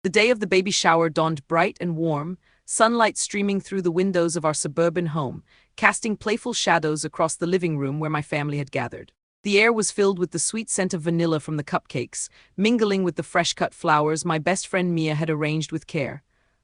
The day of the baby shower dawned bright and warm, sunlight streaming through the windows of our suburban home, casting playful shadows across the living room where my family had gathered. The air was filled with the sweet scent of vanilla from the cupcakes, mingling with the fresh-cut flowers my best friend Mia had arranged with care.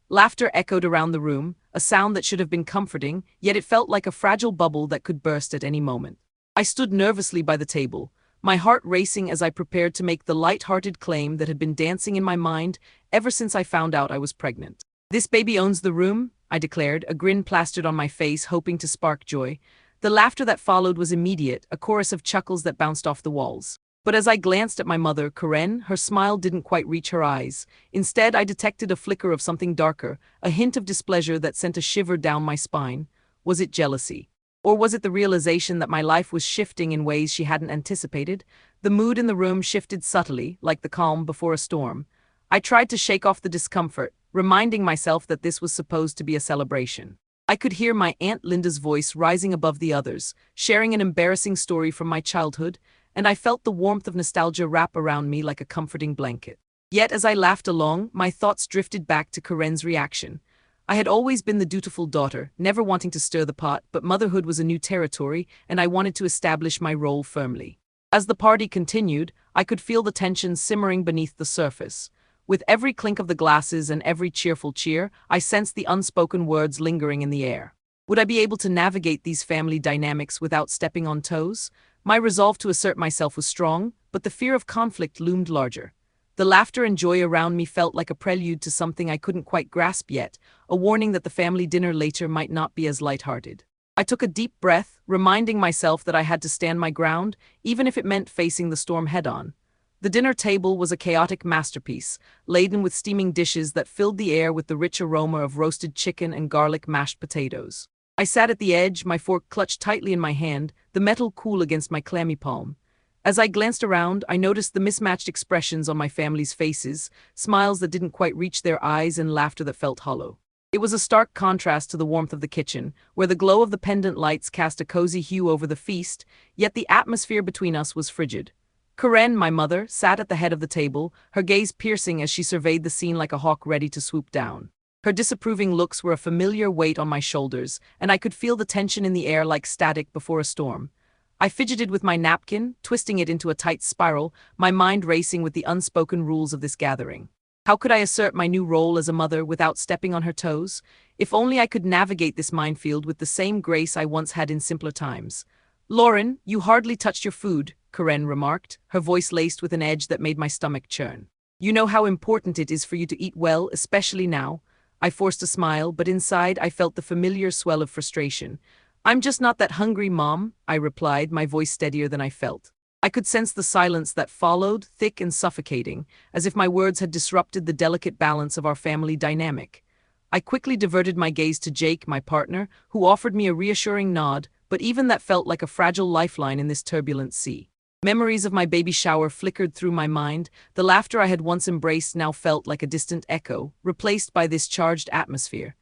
Laughter echoed around the room, a sound that should have been comforting, yet it felt like a fragile bubble that could burst at any moment. I stood nervously by the table, my heart racing as I prepared to make the light-hearted claim that had been dancing in my mind ever since I found out I was pregnant. "This baby owns the room," I declared, a grin plastered on my face, hoping to spark joy. The laughter that followed was immediate, a chorus of chuckles that bounced off the walls. But as I glanced at my mother, Karen, her smile didn't quite reach her eyes. Instead, I detected a flicker of something darker, a hint of displeasure that sent a shiver down my spine. Was it jealousy? Or was it the realization that my life was shifting in ways she hadn't anticipated? The mood in the room shifted subtly, like the calm before a storm. I tried to shake off the discomfort, reminding myself that this was supposed to be a celebration. I could hear my Aunt Linda's voice rising above the others, sharing an embarrassing story from my childhood, and I felt the warmth of nostalgia wrap around me like a comforting blanket. Yet as I laughed along, my thoughts drifted back to Karen's reaction. I had always been the dutiful daughter, never wanting to stir the pot, but motherhood was a new territory, and I wanted to establish my role firmly. As the party continued, I could feel the tension simmering beneath the surface. With every clink of the glasses and every cheerful cheer, I sensed the unspoken words lingering in the air. Would I be able to navigate these family dynamics without stepping on toes? My resolve to assert myself was strong, but the fear of conflict loomed larger. The laughter and joy around me felt like a prelude to something I couldn't quite grasp yet, a warning that the family dinner later might not be as lighthearted. I took a deep breath, reminding myself that I had to stand my ground, even if it meant facing the storm head-on. The dinner table was a chaotic masterpiece, laden with steaming dishes that filled the air with the rich aroma of roasted chicken and garlic mashed potatoes. I sat at the edge, my fork clutched tightly in my hand, the metal cool against my clammy palm. As I glanced around, I noticed the mismatched expressions on my family's faces, smiles that didn't quite reach their eyes and laughter that felt hollow. It was a stark contrast to the warmth of the kitchen, where the glow of the pendant lights cast a cozy hue over the feast, yet the atmosphere between us was frigid. Karen, my mother, sat at the head of the table, her gaze piercing as she surveyed the scene like a hawk ready to swoop down. Her disapproving looks were a familiar weight on my shoulders, and I could feel the tension in the air like static before a storm. I fidgeted with my napkin, twisting it into a tight spiral, my mind racing with the unspoken rules of this gathering. How could I assert my new role as a mother without stepping on her toes? If only I could navigate this minefield with the same grace I once had in simpler times. "Lauren, you hardly touched your food," Karen remarked, her voice laced with an edge that made my stomach churn. "You know how important it is for you to eat well, especially now." I forced a smile, but inside I felt the familiar swell of frustration. "I'm just not that hungry, Mom," I replied, my voice steadier than I felt. I could sense the silence that followed, thick and suffocating, as if my words had disrupted the delicate balance of our family dynamic. I quickly diverted my gaze to Jake, my partner, who offered me a reassuring nod, but even that felt like a fragile lifeline in this turbulent sea. Memories of my baby shower flickered through my mind. The laughter I had once embraced now felt like a distant echo, replaced by this charged atmosphere.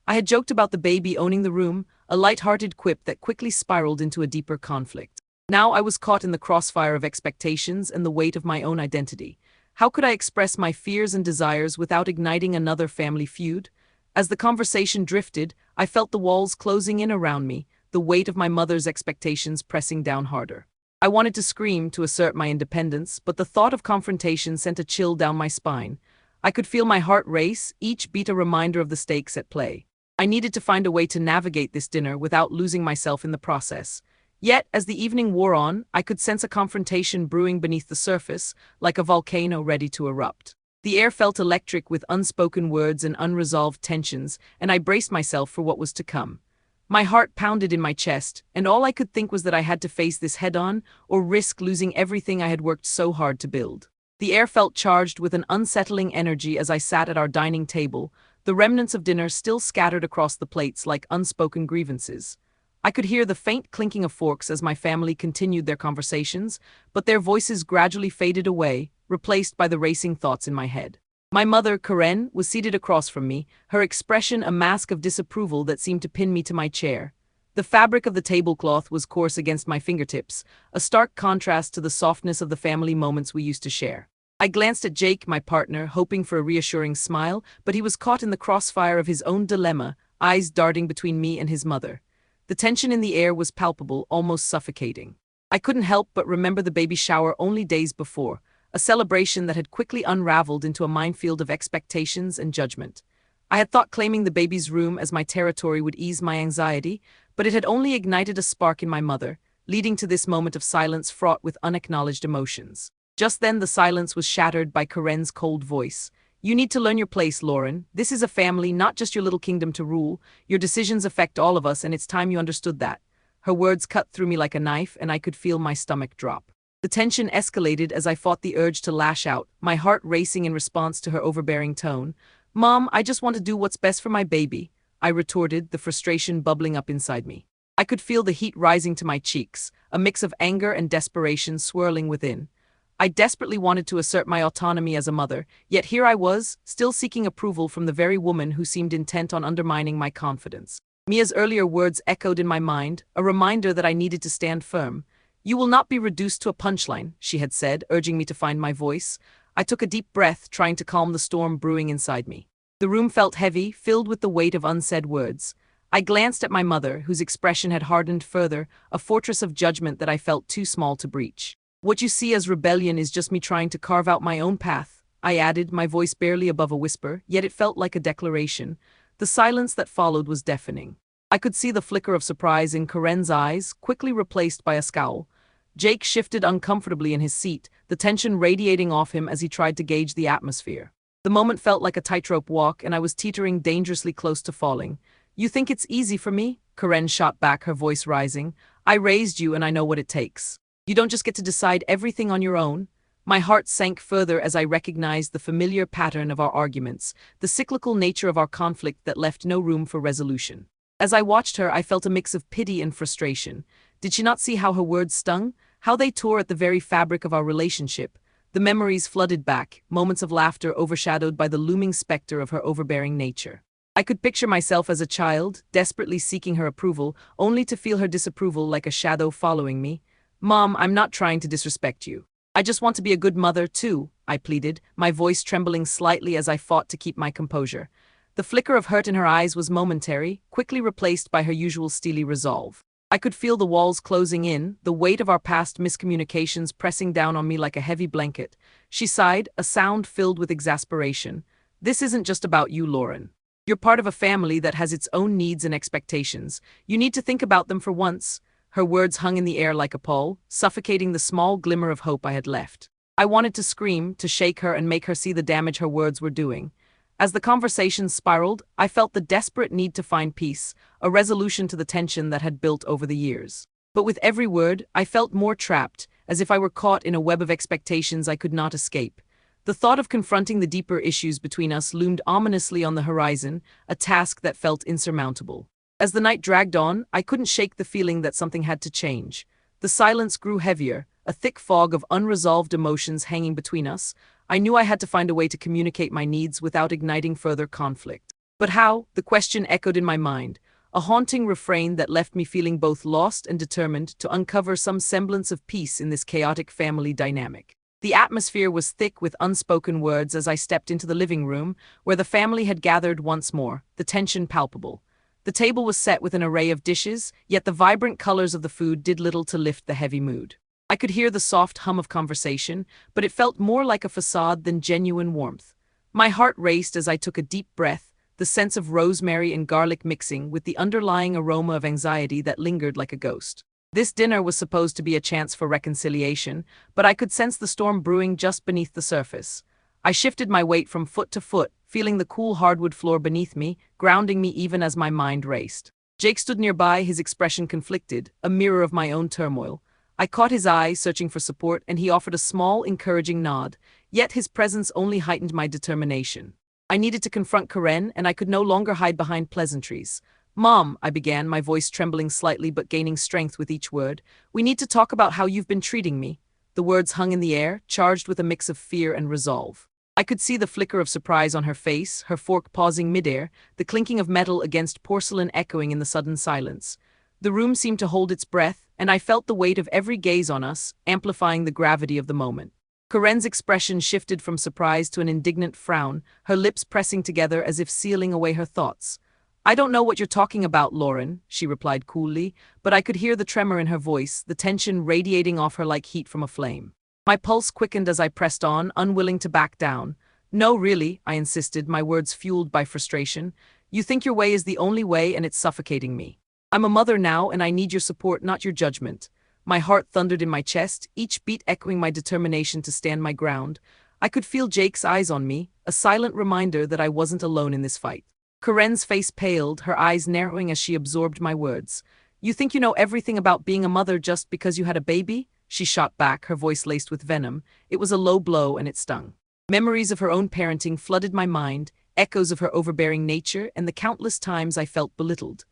I had joked about the baby owning the room, a light-hearted quip that quickly spiraled into a deeper conflict. Now I was caught in the crossfire of expectations and the weight of my own identity. How could I express my fears and desires without igniting another family feud? As the conversation drifted, I felt the walls closing in around me, the weight of my mother's expectations pressing down harder. I wanted to scream to assert my independence, but the thought of confrontation sent a chill down my spine. I could feel my heart race, each beat a reminder of the stakes at play. I needed to find a way to navigate this dinner without losing myself in the process. Yet, as the evening wore on, I could sense a confrontation brewing beneath the surface, like a volcano ready to erupt. The air felt electric with unspoken words and unresolved tensions, and I braced myself for what was to come. My heart pounded in my chest, and all I could think was that I had to face this head-on, or risk losing everything I had worked so hard to build. The air felt charged with an unsettling energy as I sat at our dining table, the remnants of dinner still scattered across the plates like unspoken grievances. I could hear the faint clinking of forks as my family continued their conversations, but their voices gradually faded away, replaced by the racing thoughts in my head. My mother, Karen, was seated across from me, her expression a mask of disapproval that seemed to pin me to my chair. The fabric of the tablecloth was coarse against my fingertips, a stark contrast to the softness of the family moments we used to share. I glanced at Jake, my partner, hoping for a reassuring smile, but he was caught in the crossfire of his own dilemma, eyes darting between me and his mother. The tension in the air was palpable, almost suffocating. I couldn't help but remember the baby shower only days before, a celebration that had quickly unraveled into a minefield of expectations and judgment. I had thought claiming the baby's room as my territory would ease my anxiety, but it had only ignited a spark in my mother, leading to this moment of silence fraught with unacknowledged emotions. Just then the silence was shattered by Karen's cold voice. "You need to learn your place, Lauren. This is a family, not just your little kingdom to rule. Your decisions affect all of us, and it's time you understood that." Her words cut through me like a knife, and I could feel my stomach drop. The tension escalated as I fought the urge to lash out, my heart racing in response to her overbearing tone. "Mom, I just want to do what's best for my baby," I retorted, the frustration bubbling up inside me. I could feel the heat rising to my cheeks, a mix of anger and desperation swirling within. I desperately wanted to assert my autonomy as a mother, yet here I was, still seeking approval from the very woman who seemed intent on undermining my confidence. Mia's earlier words echoed in my mind, a reminder that I needed to stand firm. "You will not be reduced to a punchline," she had said, urging me to find my voice. I took a deep breath, trying to calm the storm brewing inside me. The room felt heavy, filled with the weight of unsaid words. I glanced at my mother, whose expression had hardened further, a fortress of judgment that I felt too small to breach. "What you see as rebellion is just me trying to carve out my own path," I added, my voice barely above a whisper, yet it felt like a declaration. The silence that followed was deafening. I could see the flicker of surprise in Karen's eyes, quickly replaced by a scowl. Jake shifted uncomfortably in his seat, the tension radiating off him as he tried to gauge the atmosphere. The moment felt like a tightrope walk, and I was teetering dangerously close to falling. "You think it's easy for me?" Karen shot back, her voice rising. "I raised you, and I know what it takes. You don't just get to decide everything on your own." My heart sank further as I recognized the familiar pattern of our arguments, the cyclical nature of our conflict that left no room for resolution. As I watched her, I felt a mix of pity and frustration. Did she not see how her words stung? How they tore at the very fabric of our relationship? The memories flooded back, moments of laughter overshadowed by the looming specter of her overbearing nature. I could picture myself as a child, desperately seeking her approval, only to feel her disapproval like a shadow following me. "Mom, I'm not trying to disrespect you. I just want to be a good mother, too," I pleaded, my voice trembling slightly as I fought to keep my composure. The flicker of hurt in her eyes was momentary, quickly replaced by her usual steely resolve. I could feel the walls closing in, the weight of our past miscommunications pressing down on me like a heavy blanket. She sighed, a sound filled with exasperation. "This isn't just about you, Lauren. You're part of a family that has its own needs and expectations. You need to think about them for once." Her words hung in the air like a pall, suffocating the small glimmer of hope I had left. I wanted to scream, to shake her and make her see the damage her words were doing. As the conversation spiraled, I felt the desperate need to find peace, a resolution to the tension that had built over the years. But with every word, I felt more trapped, as if I were caught in a web of expectations I could not escape. The thought of confronting the deeper issues between us loomed ominously on the horizon, a task that felt insurmountable. As the night dragged on, I couldn't shake the feeling that something had to change. The silence grew heavier, a thick fog of unresolved emotions hanging between us. I knew I had to find a way to communicate my needs without igniting further conflict. But how? The question echoed in my mind, a haunting refrain that left me feeling both lost and determined to uncover some semblance of peace in this chaotic family dynamic. The atmosphere was thick with unspoken words as I stepped into the living room, where the family had gathered once more, the tension palpable. The table was set with an array of dishes, yet the vibrant colors of the food did little to lift the heavy mood. I could hear the soft hum of conversation, but it felt more like a facade than genuine warmth. My heart raced as I took a deep breath, the sense of rosemary and garlic mixing with the underlying aroma of anxiety that lingered like a ghost. This dinner was supposed to be a chance for reconciliation, but I could sense the storm brewing just beneath the surface. I shifted my weight from foot to foot, feeling the cool hardwood floor beneath me, grounding me even as my mind raced. Jake stood nearby, his expression conflicted, a mirror of my own turmoil. I caught his eye, searching for support, and he offered a small, encouraging nod, yet his presence only heightened my determination. I needed to confront Karen, and I could no longer hide behind pleasantries. "Mom," I began, my voice trembling slightly but gaining strength with each word, "we need to talk about how you've been treating me." The words hung in the air, charged with a mix of fear and resolve. I could see the flicker of surprise on her face, her fork pausing midair, the clinking of metal against porcelain echoing in the sudden silence. The room seemed to hold its breath, and I felt the weight of every gaze on us, amplifying the gravity of the moment. Corinne's expression shifted from surprise to an indignant frown, her lips pressing together as if sealing away her thoughts. "I don't know what you're talking about, Lauren," she replied coolly, but I could hear the tremor in her voice, the tension radiating off her like heat from a flame. My pulse quickened as I pressed on, unwilling to back down. "No, really," I insisted, my words fueled by frustration. "You think your way is the only way and it's suffocating me. I'm a mother now and I need your support, not your judgment." My heart thundered in my chest, each beat echoing my determination to stand my ground. I could feel Jake's eyes on me, a silent reminder that I wasn't alone in this fight. Corinne's face paled, her eyes narrowing as she absorbed my words. "You think you know everything about being a mother just because you had a baby?" She shot back, her voice laced with venom. It was a low blow and it stung. Memories of her own parenting flooded my mind, echoes of her overbearing nature and the countless times I felt belittled.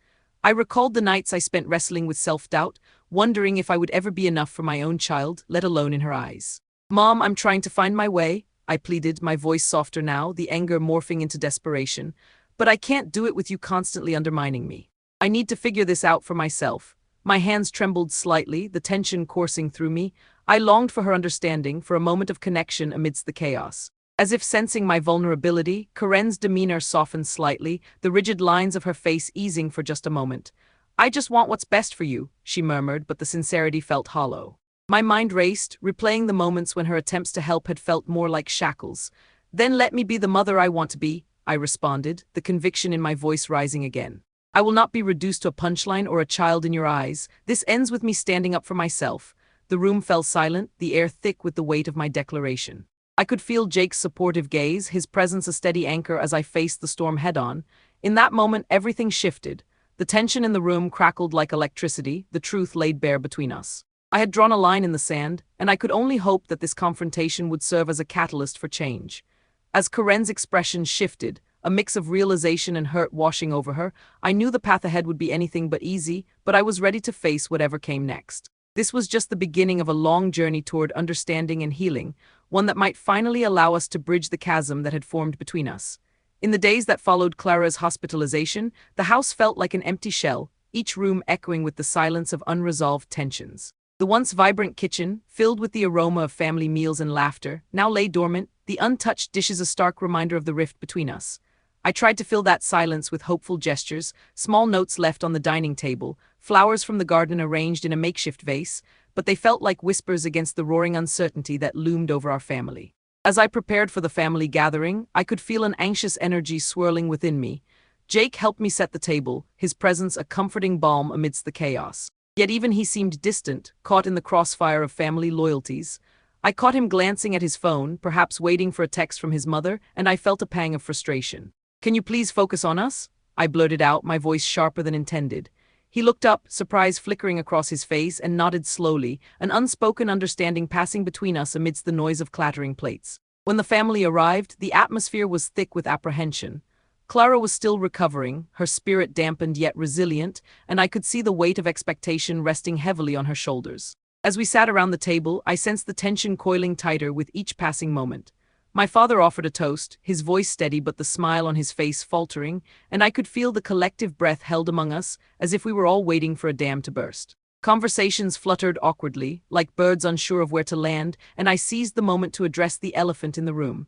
I recalled the nights I spent wrestling with self-doubt, wondering if I would ever be enough for my own child, let alone in her eyes. "Mom, I'm trying to find my way," I pleaded, my voice softer now, the anger morphing into desperation. "But I can't do it with you constantly undermining me. I need to figure this out for myself." My hands trembled slightly, the tension coursing through me. I longed for her understanding, for a moment of connection amidst the chaos. As if sensing my vulnerability, Corinne's demeanor softened slightly, the rigid lines of her face easing for just a moment. "I just want what's best for you," she murmured, but the sincerity felt hollow. My mind raced, replaying the moments when her attempts to help had felt more like shackles. "Then let me be the mother I want to be," I responded, the conviction in my voice rising again. "I will not be reduced to a punchline or a child in your eyes. This ends with me standing up for myself." The room fell silent, the air thick with the weight of my declaration. I could feel Jake's supportive gaze, his presence a steady anchor as I faced the storm head-on. In that moment, everything shifted. The tension in the room crackled like electricity, the truth laid bare between us. I had drawn a line in the sand, and I could only hope that this confrontation would serve as a catalyst for change. As Corinne's expression shifted, a mix of realization and hurt washing over her, I knew the path ahead would be anything but easy, but I was ready to face whatever came next. This was just the beginning of a long journey toward understanding and healing, one that might finally allow us to bridge the chasm that had formed between us. In the days that followed Clara's hospitalization, the house felt like an empty shell, each room echoing with the silence of unresolved tensions. The once vibrant kitchen, filled with the aroma of family meals and laughter, now lay dormant, the untouched dishes a stark reminder of the rift between us. I tried to fill that silence with hopeful gestures, small notes left on the dining table, flowers from the garden arranged in a makeshift vase, but they felt like whispers against the roaring uncertainty that loomed over our family. As I prepared for the family gathering, I could feel an anxious energy swirling within me. Jake helped me set the table, his presence a comforting balm amidst the chaos. Yet even he seemed distant, caught in the crossfire of family loyalties. I caught him glancing at his phone, perhaps waiting for a text from his mother, and I felt a pang of frustration. "Can you please focus on us?" I blurted out, my voice sharper than intended. He looked up, surprise flickering across his face, and nodded slowly, an unspoken understanding passing between us amidst the noise of clattering plates. When the family arrived, the atmosphere was thick with apprehension. Clara was still recovering, her spirit dampened yet resilient, and I could see the weight of expectation resting heavily on her shoulders. As we sat around the table, I sensed the tension coiling tighter with each passing moment. My father offered a toast, his voice steady but the smile on his face faltering, and I could feel the collective breath held among us, as if we were all waiting for a dam to burst. Conversations fluttered awkwardly, like birds unsure of where to land, and I seized the moment to address the elephant in the room.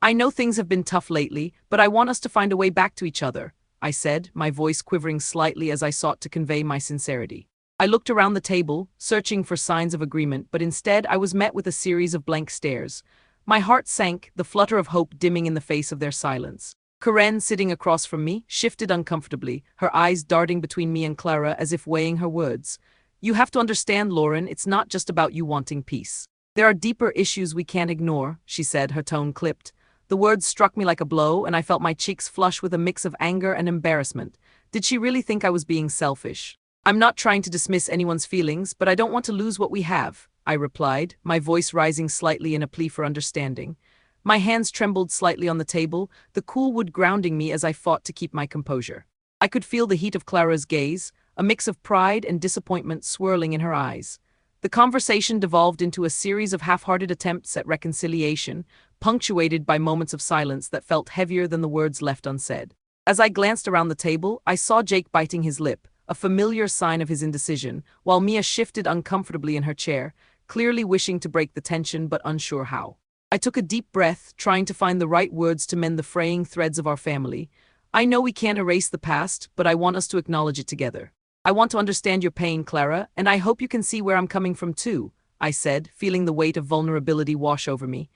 "I know things have been tough lately, but I want us to find a way back to each other," I said, my voice quivering slightly as I sought to convey my sincerity. I looked around the table, searching for signs of agreement, but instead I was met with a series of blank stares. My heart sank, the flutter of hope dimming in the face of their silence. Corinne, sitting across from me, shifted uncomfortably, her eyes darting between me and Clara as if weighing her words. "You have to understand, Lauren, it's not just about you wanting peace. There are deeper issues we can't ignore," she said, her tone clipped. The words struck me like a blow, and I felt my cheeks flush with a mix of anger and embarrassment. Did she really think I was being selfish? "I'm not trying to dismiss anyone's feelings, but I don't want to lose what we have," I replied, my voice rising slightly in a plea for understanding. My hands trembled slightly on the table, the cool wood grounding me as I fought to keep my composure. I could feel the heat of Clara's gaze, a mix of pride and disappointment swirling in her eyes. The conversation devolved into a series of half-hearted attempts at reconciliation, punctuated by moments of silence that felt heavier than the words left unsaid. As I glanced around the table, I saw Jake biting his lip, a familiar sign of his indecision, while Mia shifted uncomfortably in her chair. clearly wishing to break the tension but unsure how. I took a deep breath, trying to find the right words to mend the fraying threads of our family. I know we can't erase the past, but I want us to acknowledge it together. I want to understand your pain, Clara, and I hope you can see where I'm coming from too, I said, feeling the weight of vulnerability wash over me.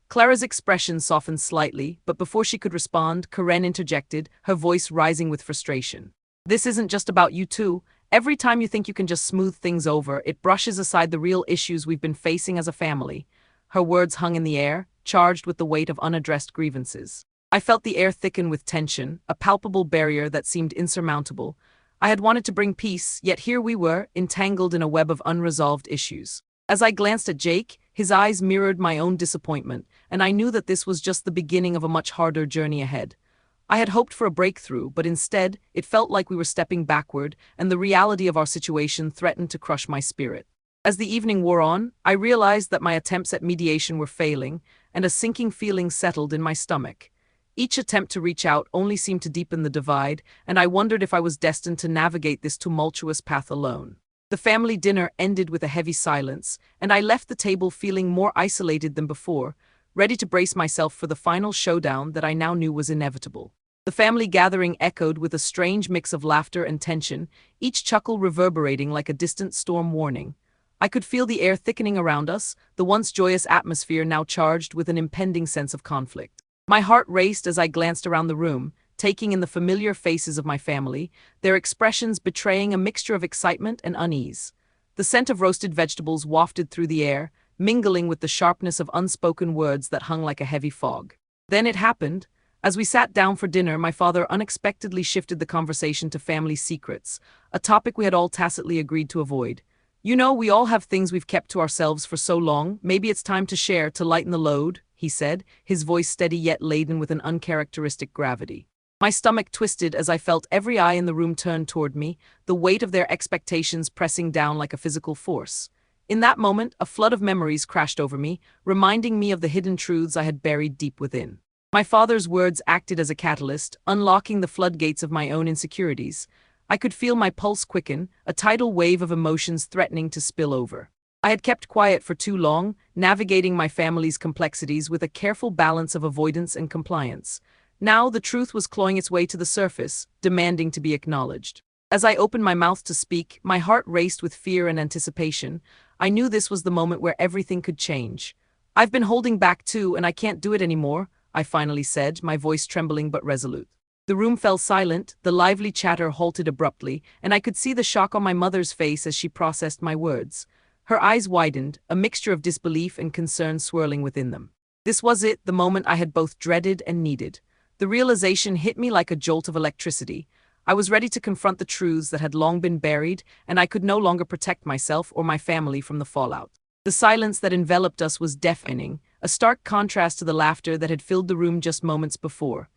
Clara's expression softened slightly, but before she could respond, Karen interjected, her voice rising with frustration. This isn't just about you two. Every time you think you can just smooth things over, it brushes aside the real issues we've been facing as a family. Her words hung in the air, charged with the weight of unaddressed grievances. I felt the air thicken with tension, a palpable barrier that seemed insurmountable. I had wanted to bring peace, yet here we were, entangled in a web of unresolved issues. As I glanced at Jake, his eyes mirrored my own disappointment, and I knew that this was just the beginning of a much harder journey ahead. I had hoped for a breakthrough, but instead, it felt like we were stepping backward, and the reality of our situation threatened to crush my spirit. As the evening wore on, I realized that my attempts at mediation were failing, and a sinking feeling settled in my stomach. Each attempt to reach out only seemed to deepen the divide, and I wondered if I was destined to navigate this tumultuous path alone. The family dinner ended with a heavy silence, and I left the table feeling more isolated than before, ready to brace myself for the final showdown that I now knew was inevitable. The family gathering echoed with a strange mix of laughter and tension, each chuckle reverberating like a distant storm warning. I could feel the air thickening around us, the once joyous atmosphere now charged with an impending sense of conflict. My heart raced as I glanced around the room, taking in the familiar faces of my family, their expressions betraying a mixture of excitement and unease. The scent of roasted vegetables wafted through the air, mingling with the sharpness of unspoken words that hung like a heavy fog. Then it happened. As we sat down for dinner, my father unexpectedly shifted the conversation to family secrets, a topic we had all tacitly agreed to avoid. You know, we all have things we've kept to ourselves for so long, maybe it's time to share to lighten the load, he said, his voice steady yet laden with an uncharacteristic gravity. My stomach twisted as I felt every eye in the room turn toward me, the weight of their expectations pressing down like a physical force. In that moment, a flood of memories crashed over me, reminding me of the hidden truths I had buried deep within. My father's words acted as a catalyst, unlocking the floodgates of my own insecurities. I could feel my pulse quicken, a tidal wave of emotions threatening to spill over. I had kept quiet for too long, navigating my family's complexities with a careful balance of avoidance and compliance. Now the truth was clawing its way to the surface, demanding to be acknowledged. As I opened my mouth to speak, my heart raced with fear and anticipation. I knew this was the moment where everything could change. I've been holding back too, and I can't do it anymore, I finally said, my voice trembling but resolute. The room fell silent, the lively chatter halted abruptly, and I could see the shock on my mother's face as she processed my words. Her eyes widened, a mixture of disbelief and concern swirling within them. This was it, the moment I had both dreaded and needed. The realization hit me like a jolt of electricity. I was ready to confront the truths that had long been buried, and I could no longer protect myself or my family from the fallout. The silence that enveloped us was deafening, a stark contrast to the laughter that had filled the room just moments before.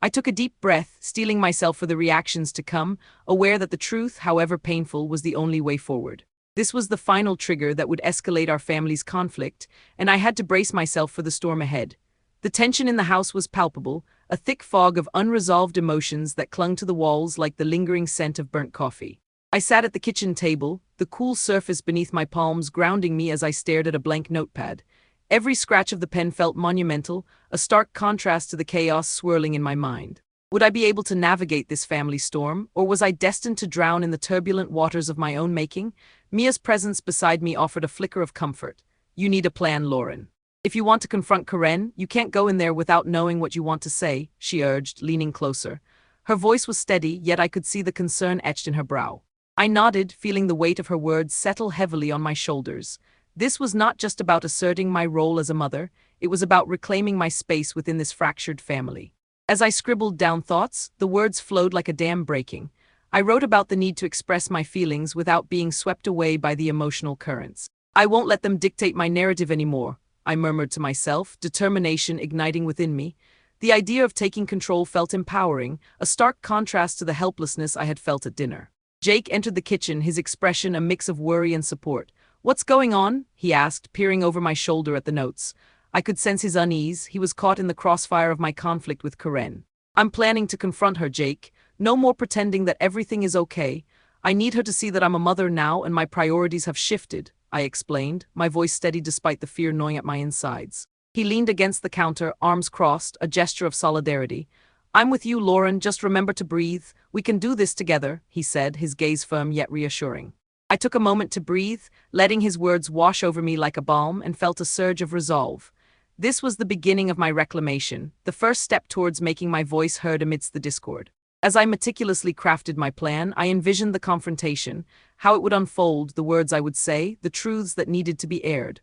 I took a deep breath, steeling myself for the reactions to come, aware that the truth, however painful, was the only way forward. This was the final trigger that would escalate our family's conflict, and I had to brace myself for the storm ahead. The tension in the house was palpable, a thick fog of unresolved emotions that clung to the walls like the lingering scent of burnt coffee. I sat at the kitchen table, the cool surface beneath my palms grounding me as I stared at a blank notepad. Every scratch of the pen felt monumental, a stark contrast to the chaos swirling in my mind. Would I be able to navigate this family storm, or was I destined to drown in the turbulent waters of my own making? Mia's presence beside me offered a flicker of comfort. You need a plan, Lauren. If you want to confront Karen, you can't go in there without knowing what you want to say, she urged, leaning closer. Her voice was steady, yet I could see the concern etched in her brow. I nodded, feeling the weight of her words settle heavily on my shoulders. This was not just about asserting my role as a mother, it was about reclaiming my space within this fractured family. As I scribbled down thoughts, the words flowed like a dam breaking. I wrote about the need to express my feelings without being swept away by the emotional currents. I won't let them dictate my narrative anymore, I murmured to myself, determination igniting within me. The idea of taking control felt empowering, a stark contrast to the helplessness I had felt at dinner. Jake entered the kitchen, his expression a mix of worry and support. "What's going on?" he asked, peering over my shoulder at the notes. I could sense his unease. He was caught in the crossfire of my conflict with Karen. "I'm planning to confront her, Jake. No more pretending that everything is okay. I need her to see that I'm a mother now and my priorities have shifted," I explained, my voice steady despite the fear gnawing at my insides. He leaned against the counter, arms crossed, a gesture of solidarity. I'm with you, Lauren, just remember to breathe. We can do this together, he said, his gaze firm yet reassuring. I took a moment to breathe, letting his words wash over me like a balm, and felt a surge of resolve. This was the beginning of my reclamation, the first step towards making my voice heard amidst the discord. As I meticulously crafted my plan, I envisioned the confrontation, how it would unfold, the words I would say, the truths that needed to be aired.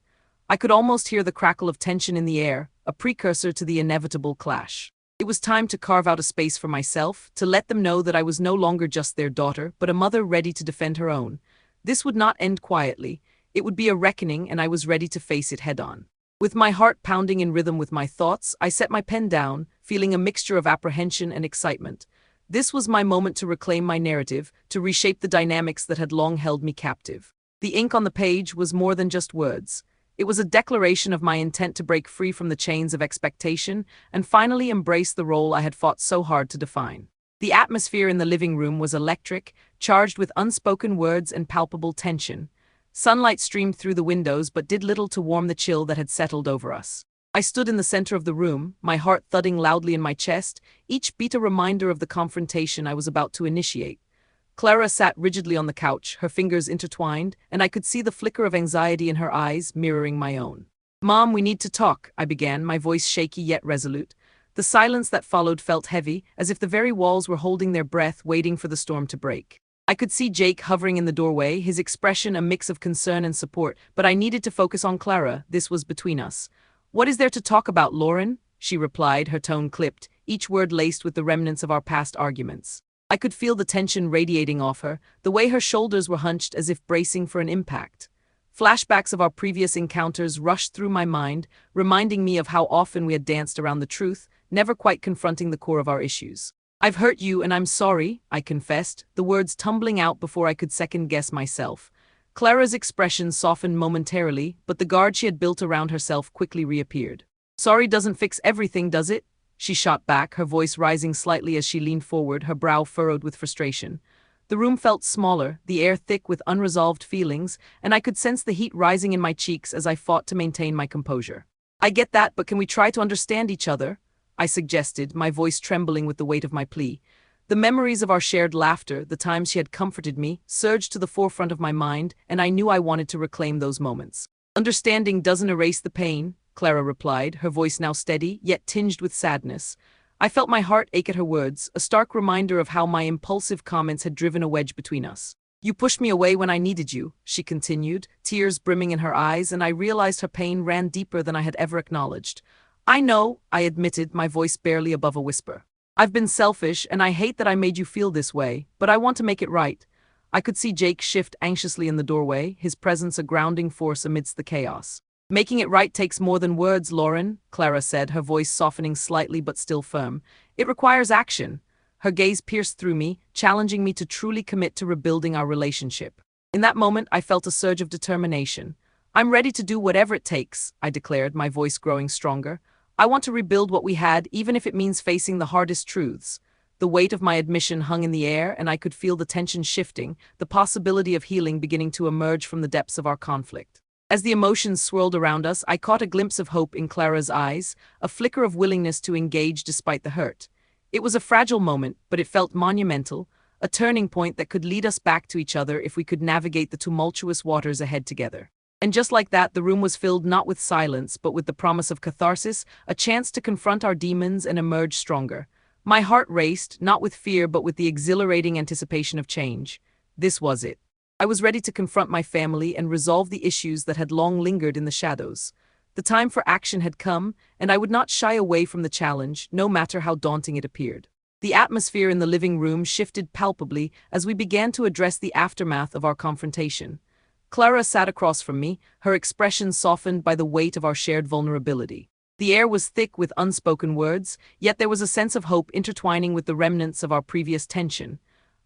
I could almost hear the crackle of tension in the air, a precursor to the inevitable clash. It was time to carve out a space for myself, to let them know that I was no longer just their daughter, but a mother ready to defend her own. This would not end quietly. It would be a reckoning, and I was ready to face it head-on. With my heart pounding in rhythm with my thoughts, I set my pen down, feeling a mixture of apprehension and excitement. This was my moment to reclaim my narrative, to reshape the dynamics that had long held me captive. The ink on the page was more than just words. It was a declaration of my intent to break free from the chains of expectation and finally embrace the role I had fought so hard to define. The atmosphere in the living room was electric, charged with unspoken words and palpable tension. Sunlight streamed through the windows but did little to warm the chill that had settled over us. I stood in the center of the room, my heart thudding loudly in my chest, each beat a reminder of the confrontation I was about to initiate. Clara sat rigidly on the couch, her fingers intertwined, and I could see the flicker of anxiety in her eyes, mirroring my own. "Mom, we need to talk," I began, my voice shaky yet resolute. The silence that followed felt heavy, as if the very walls were holding their breath, waiting for the storm to break. I could see Jake hovering in the doorway, his expression a mix of concern and support, but I needed to focus on Clara. This was between us. "What is there to talk about, Lauren?" she replied, her tone clipped, each word laced with the remnants of our past arguments. I could feel the tension radiating off her, the way her shoulders were hunched as if bracing for an impact. Flashbacks of our previous encounters rushed through my mind, reminding me of how often we had danced around the truth, never quite confronting the core of our issues. "I've hurt you and I'm sorry," I confessed, the words tumbling out before I could second-guess myself. Clara's expression softened momentarily, but the guard she had built around herself quickly reappeared. "Sorry doesn't fix everything, does it?" she shot back, her voice rising slightly as she leaned forward, her brow furrowed with frustration. The room felt smaller, the air thick with unresolved feelings, and I could sense the heat rising in my cheeks as I fought to maintain my composure. "I get that, but can we try to understand each other?" I suggested, my voice trembling with the weight of my plea. The memories of our shared laughter, the times she had comforted me, surged to the forefront of my mind, and I knew I wanted to reclaim those moments. "Understanding doesn't erase the pain," Clara replied, her voice now steady, yet tinged with sadness. I felt my heart ache at her words, a stark reminder of how my impulsive comments had driven a wedge between us. "You pushed me away when I needed you," she continued, tears brimming in her eyes, and I realized her pain ran deeper than I had ever acknowledged. "I know," I admitted, my voice barely above a whisper. "I've been selfish, and I hate that I made you feel this way, but I want to make it right." I could see Jake shift anxiously in the doorway, his presence a grounding force amidst the chaos. "Making it right takes more than words, Lauren," Clara said, her voice softening slightly but still firm. "It requires action." Her gaze pierced through me, challenging me to truly commit to rebuilding our relationship. In that moment, I felt a surge of determination. "I'm ready to do whatever it takes," I declared, my voice growing stronger. "I want to rebuild what we had, even if it means facing the hardest truths." The weight of my admission hung in the air, and I could feel the tension shifting, the possibility of healing beginning to emerge from the depths of our conflict. As the emotions swirled around us, I caught a glimpse of hope in Clara's eyes, a flicker of willingness to engage despite the hurt. It was a fragile moment, but it felt monumental, a turning point that could lead us back to each other if we could navigate the tumultuous waters ahead together. And just like that, the room was filled not with silence, but with the promise of catharsis, a chance to confront our demons and emerge stronger. My heart raced, not with fear, but with the exhilarating anticipation of change. This was it. I was ready to confront my family and resolve the issues that had long lingered in the shadows. The time for action had come, and I would not shy away from the challenge, no matter how daunting it appeared. The atmosphere in the living room shifted palpably as we began to address the aftermath of our confrontation. Clara sat across from me, her expression softened by the weight of our shared vulnerability. The air was thick with unspoken words, yet there was a sense of hope intertwining with the remnants of our previous tension.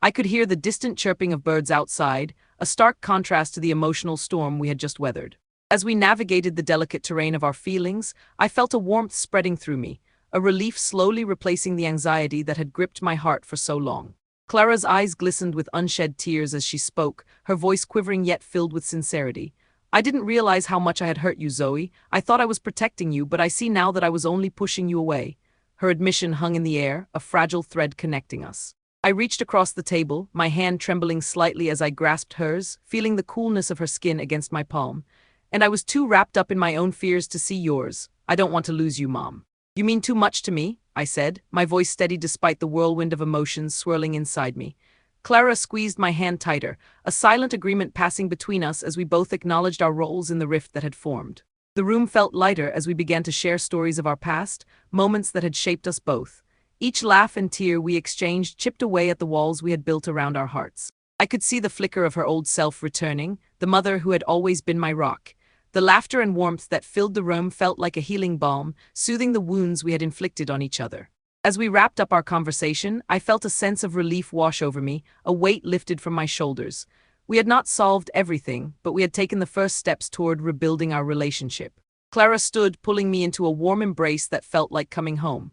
I could hear the distant chirping of birds outside, a stark contrast to the emotional storm we had just weathered. As we navigated the delicate terrain of our feelings, I felt a warmth spreading through me, a relief slowly replacing the anxiety that had gripped my heart for so long. Clara's eyes glistened with unshed tears as she spoke, her voice quivering yet filled with sincerity. I didn't realize how much I had hurt you, Zoe. I thought I was protecting you, but I see now that I was only pushing you away. Her admission hung in the air, a fragile thread connecting us. I reached across the table, my hand trembling slightly as I grasped hers, feeling the coolness of her skin against my palm. And I was too wrapped up in my own fears to see yours. I don't want to lose you, Mom. You mean too much to me, I said, my voice steady despite the whirlwind of emotions swirling inside me. Clara squeezed my hand tighter, a silent agreement passing between us as we both acknowledged our roles in the rift that had formed. The room felt lighter as we began to share stories of our past, moments that had shaped us both. Each laugh and tear we exchanged chipped away at the walls we had built around our hearts. I could see the flicker of her old self returning, the mother who had always been my rock. The laughter and warmth that filled the room felt like a healing balm, soothing the wounds we had inflicted on each other. As we wrapped up our conversation, I felt a sense of relief wash over me, a weight lifted from my shoulders. We had not solved everything, but we had taken the first steps toward rebuilding our relationship. Clara stood, pulling me into a warm embrace that felt like coming home.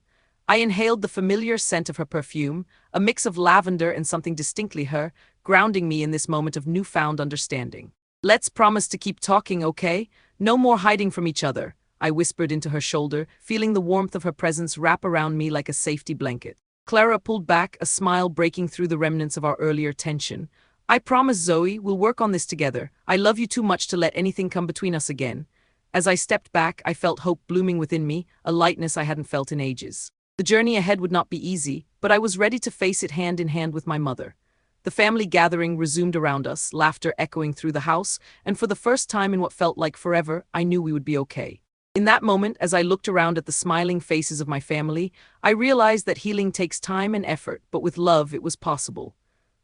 I inhaled the familiar scent of her perfume, a mix of lavender and something distinctly her, grounding me in this moment of newfound understanding. "Let's promise to keep talking, okay? No more hiding from each other," I whispered into her shoulder, feeling the warmth of her presence wrap around me like a safety blanket. Clara pulled back, a smile breaking through the remnants of our earlier tension. "I promise, Zoe, we'll work on this together. I love you too much to let anything come between us again." As I stepped back, I felt hope blooming within me, a lightness I hadn't felt in ages. The journey ahead would not be easy, but I was ready to face it hand in hand with my mother. The family gathering resumed around us, laughter echoing through the house, and for the first time in what felt like forever, I knew we would be okay. In that moment, as I looked around at the smiling faces of my family, I realized that healing takes time and effort, but with love it was possible.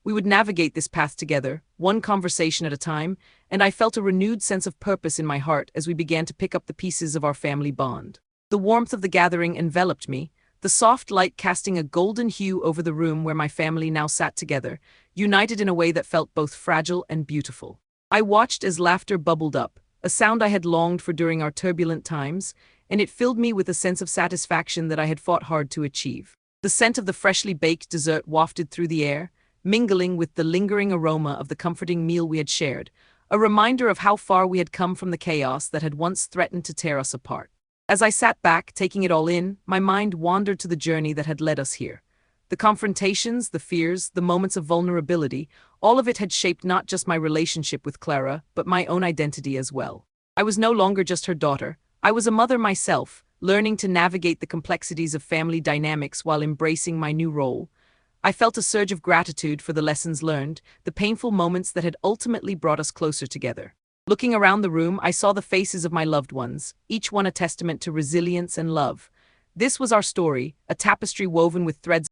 We would navigate this path together, one conversation at a time, and I felt a renewed sense of purpose in my heart as we began to pick up the pieces of our family bond. The warmth of the gathering enveloped me, the soft light casting a golden hue over the room where my family now sat together, united in a way that felt both fragile and beautiful. I watched as laughter bubbled up, a sound I had longed for during our turbulent times, and it filled me with a sense of satisfaction that I had fought hard to achieve. The scent of the freshly baked dessert wafted through the air, mingling with the lingering aroma of the comforting meal we had shared, a reminder of how far we had come from the chaos that had once threatened to tear us apart. As I sat back, taking it all in, my mind wandered to the journey that had led us here. The confrontations, the fears, the moments of vulnerability, all of it had shaped not just my relationship with Clara, but my own identity as well. I was no longer just her daughter. I was a mother myself, learning to navigate the complexities of family dynamics while embracing my new role. I felt a surge of gratitude for the lessons learned, the painful moments that had ultimately brought us closer together. Looking around the room, I saw the faces of my loved ones, each one a testament to resilience and love. This was our story, a tapestry woven with threads